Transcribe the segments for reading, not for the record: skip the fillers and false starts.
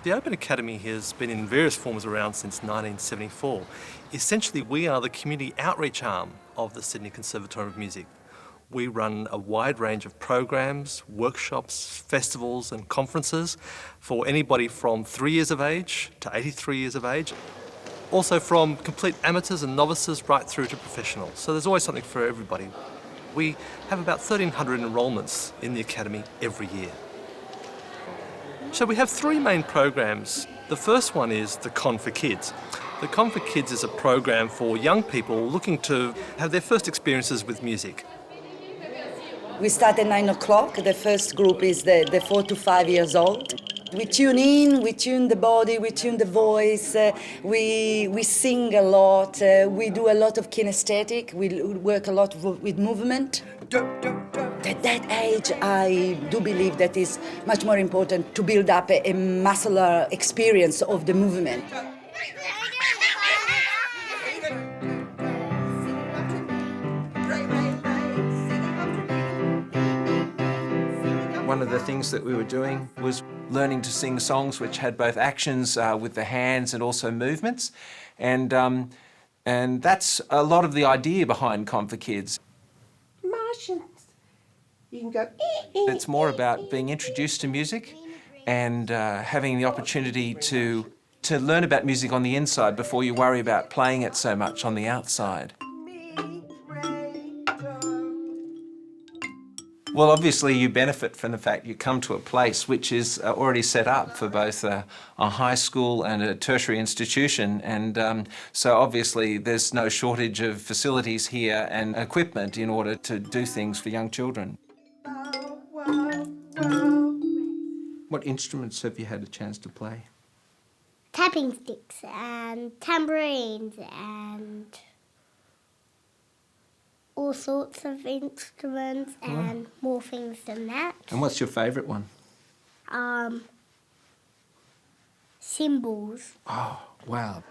The Open Academy has been in various forms around since 1974. Essentially, we are the community outreach arm of the Sydney Conservatorium of Music. We run a wide range of programs, workshops, festivals and conferences for anybody from 3 years of age to 83 years of age. Also from complete amateurs and novices right through to professionals. So there's always something for everybody. We have about 1,300 enrolments in the Academy every year. So we have three main programs. The first one is the Con for Kids. The Con for Kids is a program for young people looking to have their first experiences with music. We start at 9 o'clock. The first group is the 4 to 5 years old. We tune in, we tune the body, we tune the voice, we sing a lot, we do a lot of kinesthetic, we work a lot with movement. At that age, I do believe that is much more important to build up a muscular experience of the movement. One of the things that we were doing was learning to sing songs which had both actions with the hands and also movements. And that's a lot of the idea behind Con for Kids. Martians. You can go. It's more about being introduced to music and having the opportunity to learn about music on the inside before you worry about playing it so much on the outside. Well, obviously you benefit from the fact you come to a place which is already set up for both a high school and a tertiary institution, and so obviously there's no shortage of facilities here and equipment in order to do things for young children. What instruments have you had a chance to play? Tapping sticks and tambourines and all sorts of instruments and more things than that. And what's your favourite one? Cymbals. Oh, wow.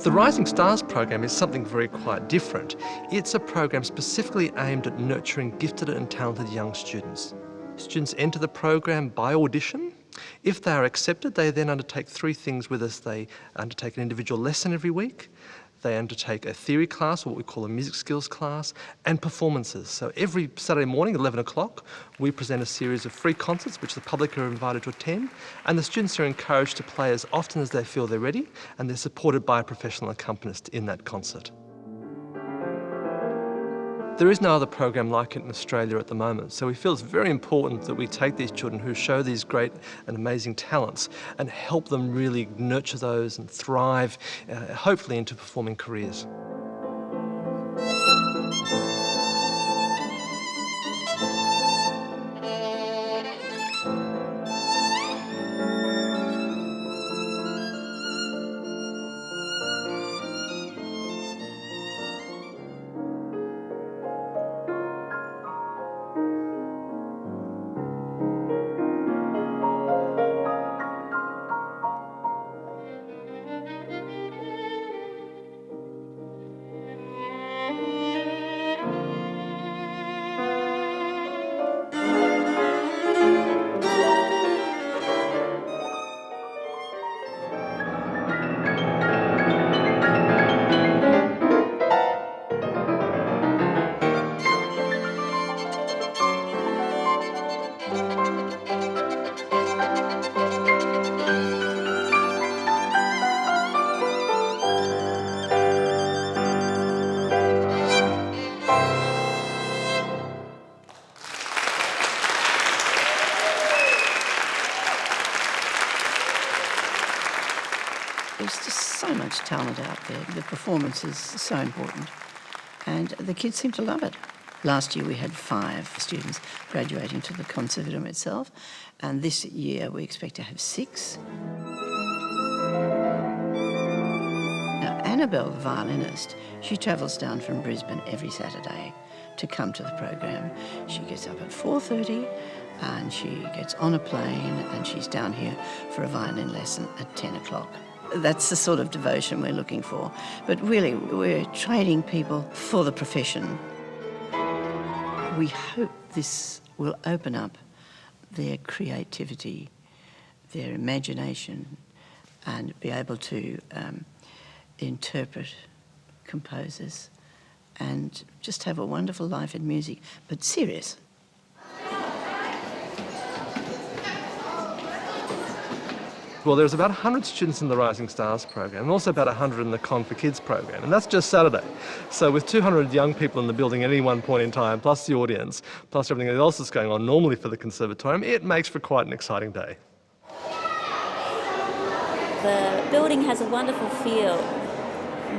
The Rising Stars program is something very quite different. It's a program specifically aimed at nurturing gifted and talented young students. Students enter the program by audition. If they are accepted, they then undertake three things with us. They undertake an individual lesson every week. They undertake a theory class, or what we call a music skills class, and performances. So every Saturday morning at 11 o'clock, we present a series of free concerts which the public are invited to attend, and the students are encouraged to play as often as they feel they're ready, and they're supported by a professional accompanist in that concert. There is no other program like it in Australia at the moment, so we feel it's very important that we take these children who show these great and amazing talents and help them really nurture those and thrive, hopefully into performing careers. There's just so much talent out there. The performance is so important. And the kids seem to love it. Last year we had 5 students graduating to the Conservatorium itself, and this year we expect to have 6. Now, Annabelle, the violinist, she travels down from Brisbane every Saturday to come to the program. She gets up at 4:30 and she gets on a plane and she's down here for a violin lesson at 10 o'clock. That's the sort of devotion we're looking for. But really, we're training people for the profession. We hope this will open up their creativity, their imagination, and be able to interpret composers and just have a wonderful life in music, but serious. Well, there's about 100 students in the Rising Stars program and also about 100 in the Con for Kids program, and that's just Saturday. So with 200 young people in the building at any one point in time, plus the audience, plus everything else that's going on normally for the Conservatorium, it makes for quite an exciting day. The building has a wonderful feel,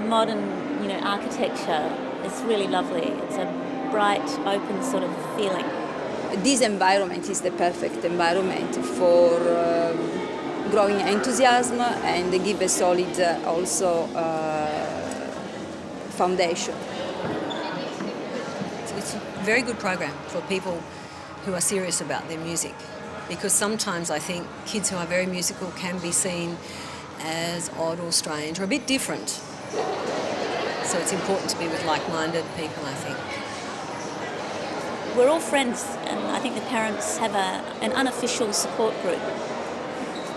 modern, architecture. It's really lovely. It's a bright, open sort of feeling. This environment is the perfect environment for growing enthusiasm and give a solid foundation. It's a very good program for people who are serious about their music, because sometimes I think kids who are very musical can be seen as odd or strange or a bit different. So it's important to be with like-minded people, I think. We're all friends, and I think the parents have an unofficial support group,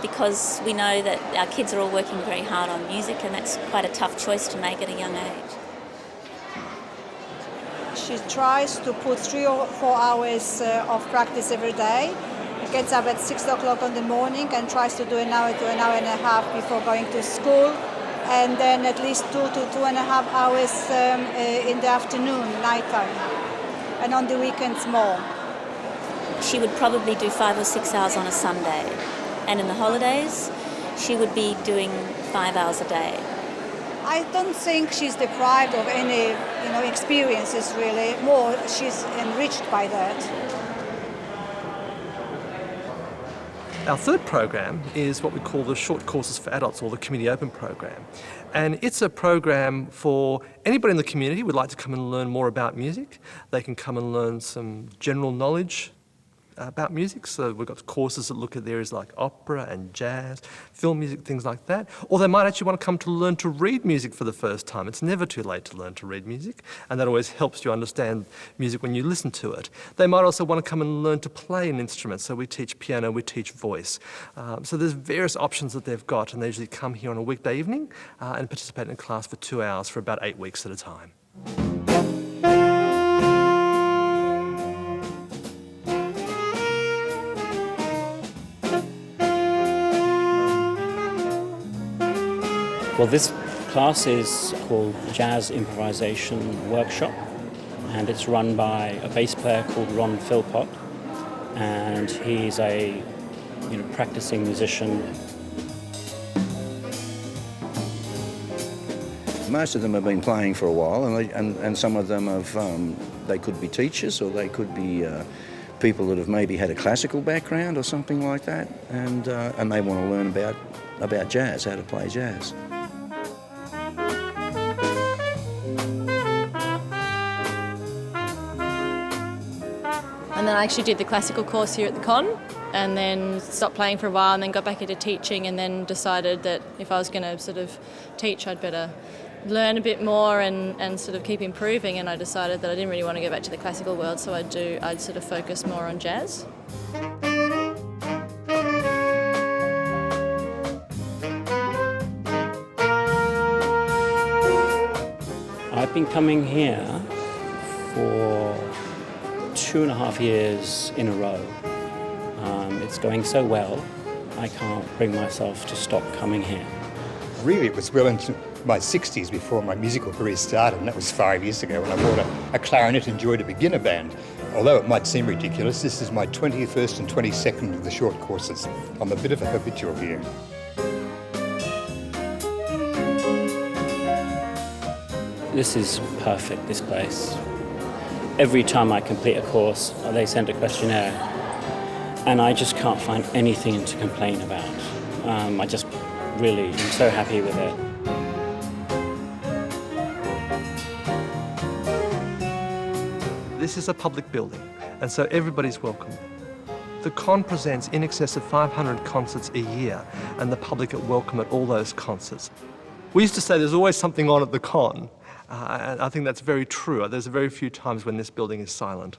because we know that our kids are all working very hard on music, and that's quite a tough choice to make at a young age. She tries to put 3 or 4 hours of practice every day. Gets up at 6 o'clock in the morning and tries to do an hour to an hour and a half before going to school, and then at least 2 to 2.5 hours in the afternoon, nighttime, and on the weekends more. She would probably do 5 or 6 hours on a Sunday, and in the holidays she would be doing 5 hours a day. I don't think she's deprived of any experiences really. More, she's enriched by that. Our third program is what we call the Short Courses for Adults, or the Community Open program. And it's a program for anybody in the community who would like to come and learn more about music. They can come and learn some general knowledge about music. So we've got courses that look at areas like opera and jazz, film music, things like that. Or they might actually want to come to learn to read music for the first time. It's never too late to learn to read music, and that always helps you understand music when you listen to it. They might also want to come and learn to play an instrument. So we teach piano, we teach voice. So there's various options that they've got, and they usually come here on a weekday evening and participate in a class for 2 hours for about 8 weeks at a time. Well, this class is called Jazz Improvisation Workshop, and it's run by a bass player called Ron Philpott, and he's a practicing musician. Most of them have been playing for a while, and some of them have. They could be teachers, or they could be people that have maybe had a classical background or something like that, and they want to learn about jazz, how to play jazz. And then I actually did the classical course here at the Con, and then stopped playing for a while, and then got back into teaching, and then decided that if I was going to sort of teach, I'd better learn a bit more and sort of keep improving. And I decided that I didn't really want to go back to the classical world, so I'd sort of focus more on jazz. I've been coming here for 2.5 years in a row. It's going so well, I can't bring myself to stop coming here. Really, it was well into my 60s before my musical career started, and that was 5 years ago when I bought a clarinet and joined a beginner band. Although it might seem ridiculous, this is my 21st and 22nd of the short courses. I'm a bit of a habitual here. This is perfect, this place. Every time I complete a course, they send a questionnaire, and I just can't find anything to complain about. I just really am so happy with it. this is a public building, and so everybody's welcome. The Con presents in excess of 500 concerts a year, and the public are welcome at all those concerts. We used to say there's always something on at the Con, and I think that's very true. There's very few times when this building is silent.